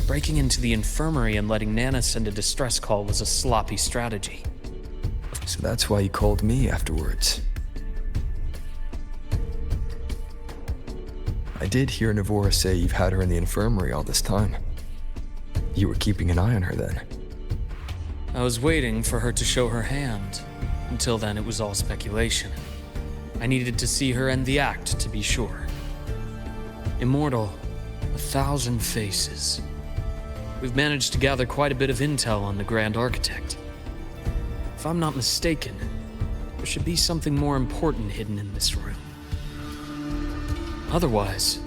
breaking into the infirmary and letting Nana send a distress call was a sloppy strategy. So that's why you called me afterwards. I did hear Navora say you've had her in the infirmary all this time. You were keeping an eye on her then. I was waiting for her to show her hand. Until then, it was all speculation. I needed to see her end the act to be sure. Immortal, 1,000 faces. We've managed to gather quite a bit of intel on the Grand Architect. If I'm not mistaken, there should be something more important hidden in this room. Otherwise,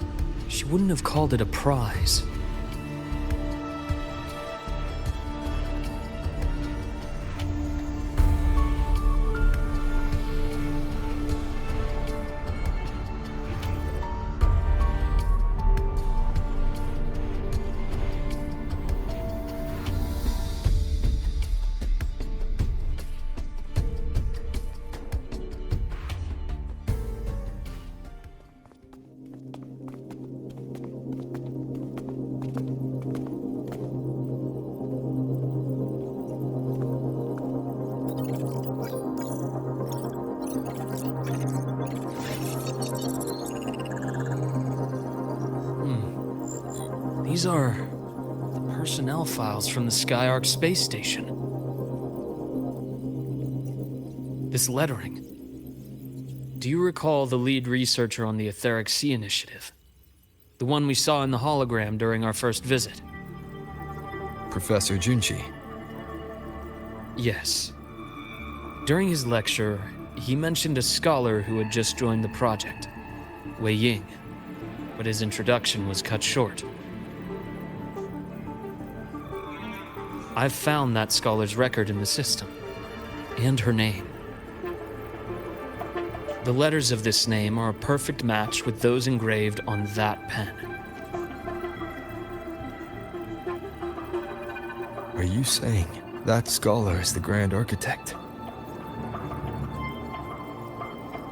she wouldn't have called it a prize. These are the personnel files from the Skyark space station. This lettering. Do you recall the lead researcher on the Etheric Sea Initiative? The one we saw in the hologram during our first visit? Professor Junchi. Yes. During his lecture, he mentioned a scholar who had just joined the project, Wei Ying, but his introduction was cut short. I've found that scholar's record in the system, and her name. The letters of this name are a perfect match with those engraved on that pen. Are you saying that scholar is the Grand Architect?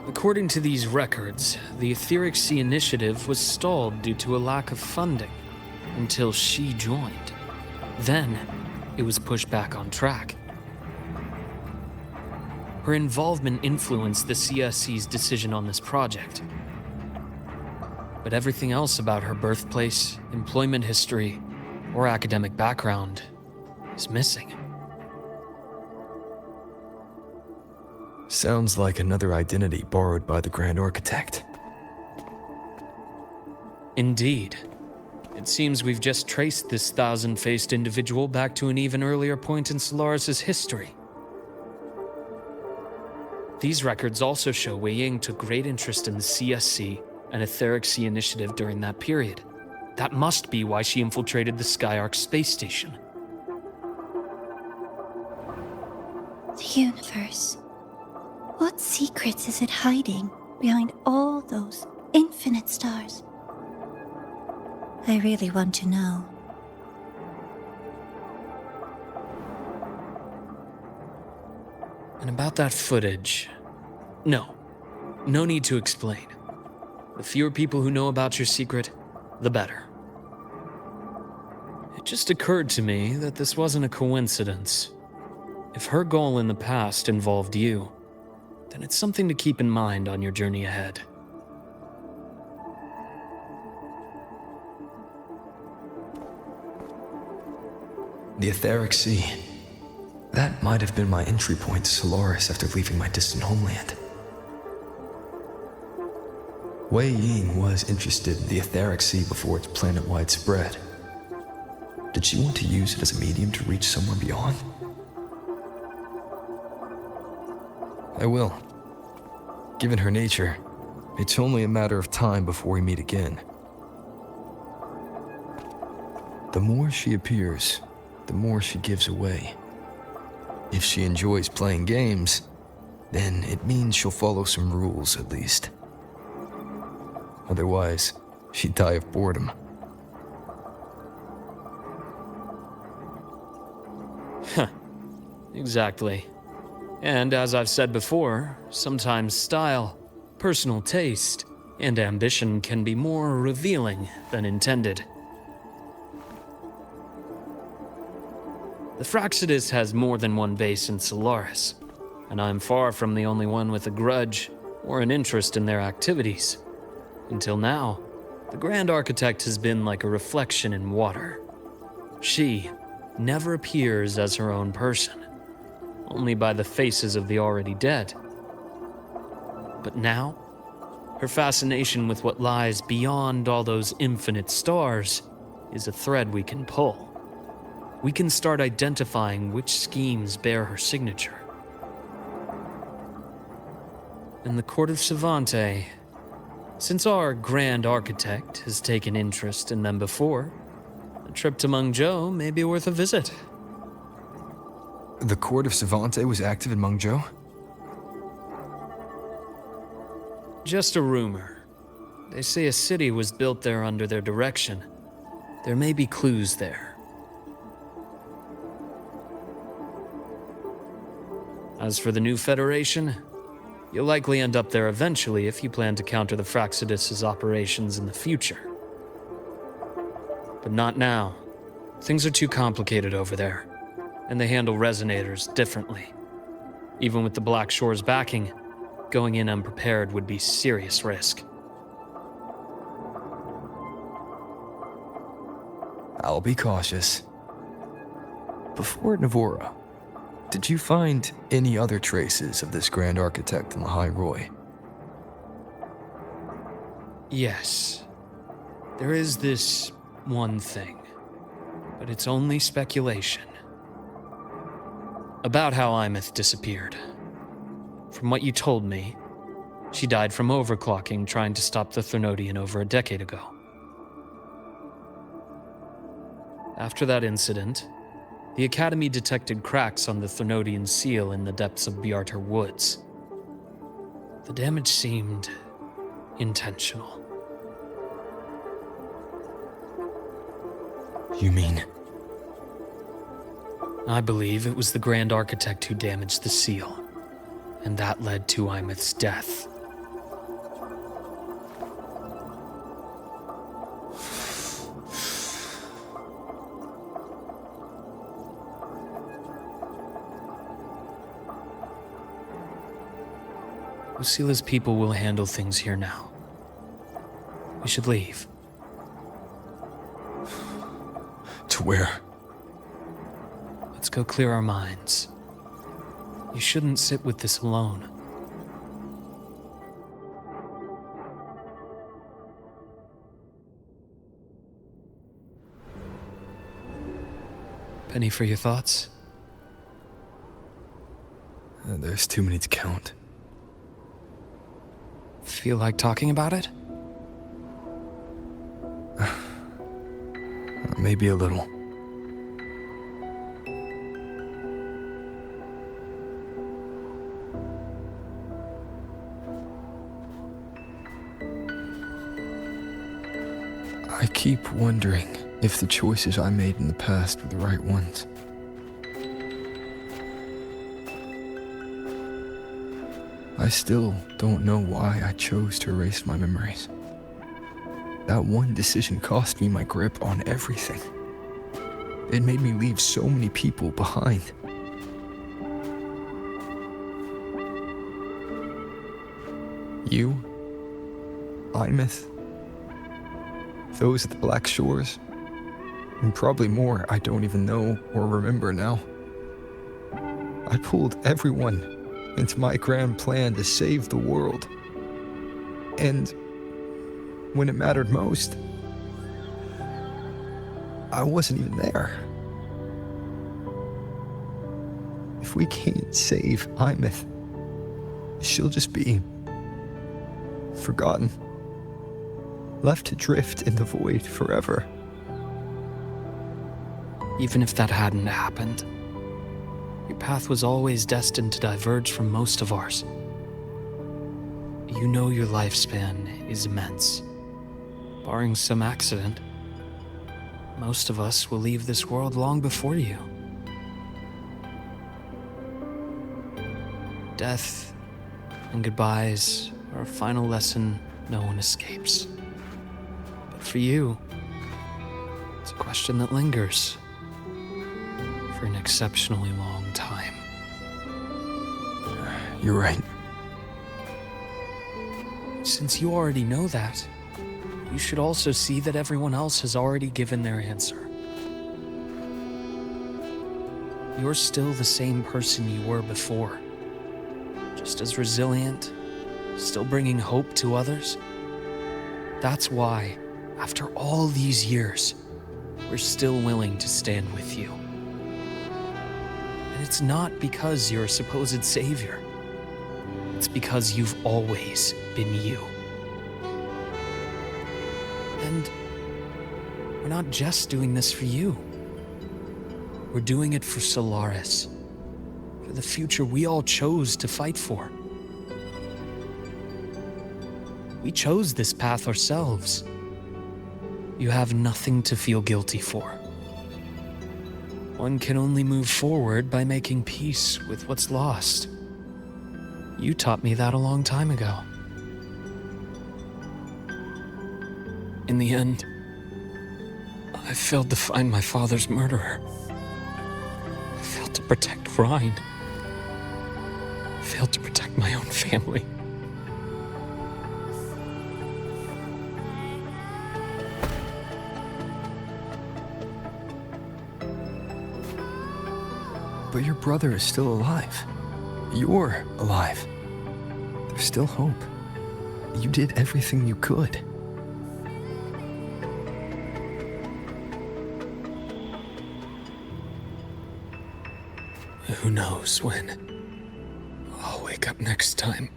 According to these records, the Etheric Sea Initiative was stalled due to a lack of funding until she joined. Then, it was pushed back on track. Her involvement influenced the CSC's decision on this project. But everything else about her birthplace, employment history, or academic background is missing. Sounds like another identity borrowed by the Grand Architect. Indeed. It seems we've just traced this thousand-faced individual back to an even earlier point in Solaris' history. These records also show Wei Ying took great interest in the CSC and Etheric Sea initiative during that period. That must be why she infiltrated the Skyark space station. The universe. What secrets is it hiding behind all those infinite stars? I really want to know. And about that footage... No need to explain. The fewer people who know about your secret, the better. It just occurred to me that this wasn't a coincidence. If her goal in the past involved you, then it's something to keep in mind on your journey ahead. The Etheric Sea. That might have been my entry point to Solaris after leaving my distant homeland. Wei Ying was interested in the Etheric Sea before its planet-wide spread. Did she want to use it as a medium to reach somewhere beyond? I will. Given her nature, it's only a matter of time before we meet again. The more she appears, the more she gives away. If she enjoys playing games, then it means she'll follow some rules at least. Otherwise, she'd die of boredom. Exactly. And as I've said before, sometimes style, personal taste, and ambition can be more revealing than intended. The Fractsidus has more than one base in Solaris, and I'm far from the only one with a grudge or an interest in their activities. Until now, the Grand Architect has been like a reflection in water. She never appears as her own person, only by the faces of the already dead. But now, her fascination with what lies beyond all those infinite stars is a thread we can pull. We can start identifying which schemes bear her signature. In the Court of Savante, since our Grand Architect has taken interest in them before, a trip to Mengzhou may be worth a visit. The Court of Savante was active in Mengzhou? Just a rumor. They say a city was built there under their direction. There may be clues there. As for the new Federation, you'll likely end up there eventually if you plan to counter the Fractsidus' operations in the future. But not now. Things are too complicated over there, and they handle resonators differently. Even with the Black Shore's backing, going in unprepared would be serious risk. I'll be cautious. Before Navora, did you find any other traces of this Grand Architect in Lahai-Roi? Yes. There is this one thing, but it's only speculation. About how Imeth disappeared. From what you told me, she died from overclocking trying to stop the Threnodian over a decade ago. After that incident, the Academy detected cracks on the Threnodian seal in the depths of Biarter Woods. The damage seemed intentional. You mean? I believe it was the Grand Architect who damaged the seal, and that led to Imeth's death. Lucila's people will handle things here now. We should leave. To where? Let's go clear our minds. You shouldn't sit with this alone. Any for your thoughts? There's too many to count. Feel like talking about it? Maybe a little. I keep wondering if the choices I made in the past were the right ones. I still don't know why I chose to erase my memories. That one decision cost me my grip on everything. It made me leave so many people behind. You, Imeth, those at the Black Shores, and probably more I don't even know or remember now. I pulled everyone into my grand plan to save the world. And when it mattered most, I wasn't even there. If we can't save Imeth, she'll just be forgotten, left to drift in the void forever. Even if that hadn't happened, your path was always destined to diverge from most of ours. You know your lifespan is immense. Barring some accident, most of us will leave this world long before you. Death and goodbyes are a final lesson no one escapes. But for you, it's a question that lingers for an exceptionally long time. You're right. Since you already know that, you should also see that everyone else has already given their answer. You're still the same person you were before. Just as resilient, still bringing hope to others. That's why, after all these years, we're still willing to stand with you. And it's not because you're a supposed savior. It's because you've always been you. And we're not just doing this for you. We're doing it for Solaris, for the future we all chose to fight for. We chose this path ourselves. You have nothing to feel guilty for. One can only move forward by making peace with what's lost. You taught me that a long time ago. In the end, I failed to find my father's murderer. I failed to protect Rhine. I failed to protect my own family. But your brother is still alive. You're alive. There's still hope. You did everything you could. Who knows when I'll wake up next time.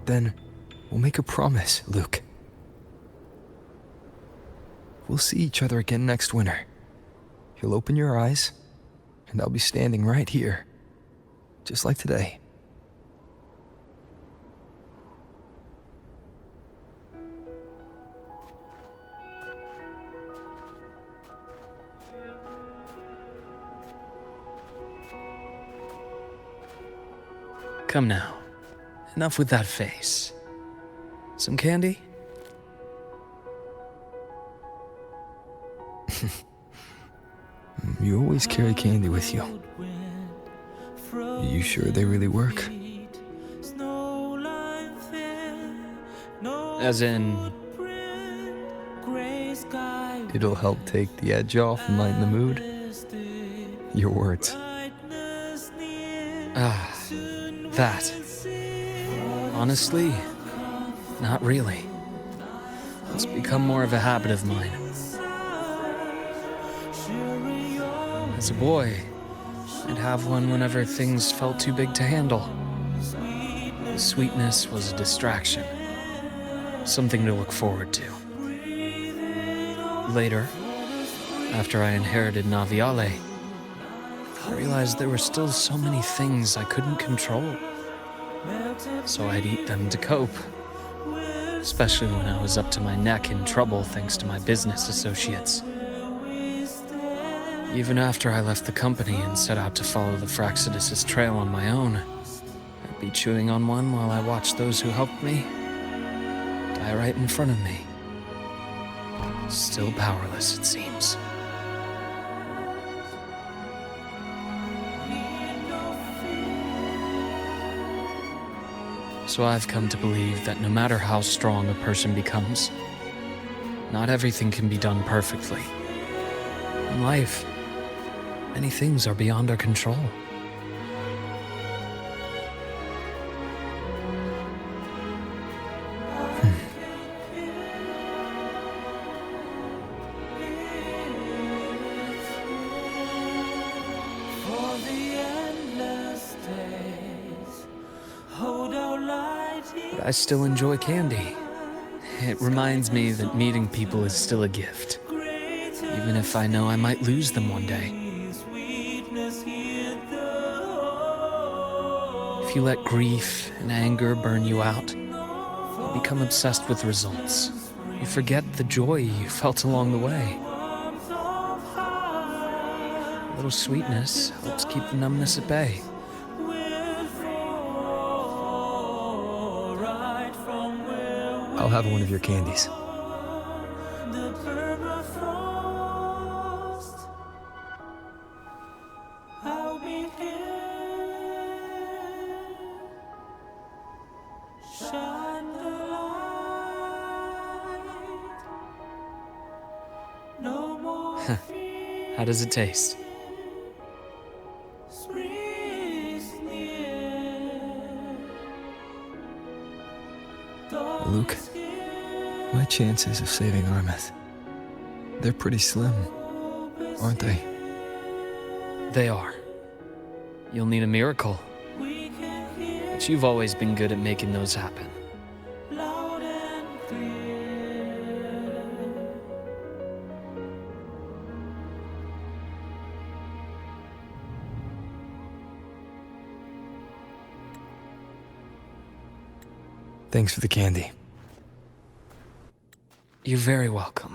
Then we'll make a promise, Luke. We'll see each other again next winter. You'll open your eyes, and I'll be standing right here, just like today. Come now. Enough with that face. Some candy? You always carry candy with you. You sure they really work? As in... It'll help take the edge off and lighten the mood? Your words. Ah, that. Honestly, not really. It's become more of a habit of mine. As a boy, I'd have one whenever things felt too big to handle. The sweetness was a distraction, something to look forward to. Later, after I inherited Naviale, I realized there were still so many things I couldn't control. So I'd eat them to cope, especially when I was up to my neck in trouble thanks to my business associates. Even after I left the company and set out to follow the Fraxidus' trail on my own, I'd be chewing on one while I watched those who helped me die right in front of me. Still powerless, it seems. So I've come to believe that no matter how strong a person becomes, not everything can be done perfectly. In life, many things are beyond our control. But I still enjoy candy. It reminds me that meeting people is still a gift, even if I know I might lose them one day. If you let grief and anger burn you out, you become obsessed with results. You forget the joy you felt along the way. A little sweetness helps keep the numbness at bay. I'll have one of your candies. How does it taste? Luke, my chances of saving Armeth, they're pretty slim, aren't they? They are. You'll need a miracle. But you've always been good at making those happen. Thanks for the candy. You're very welcome.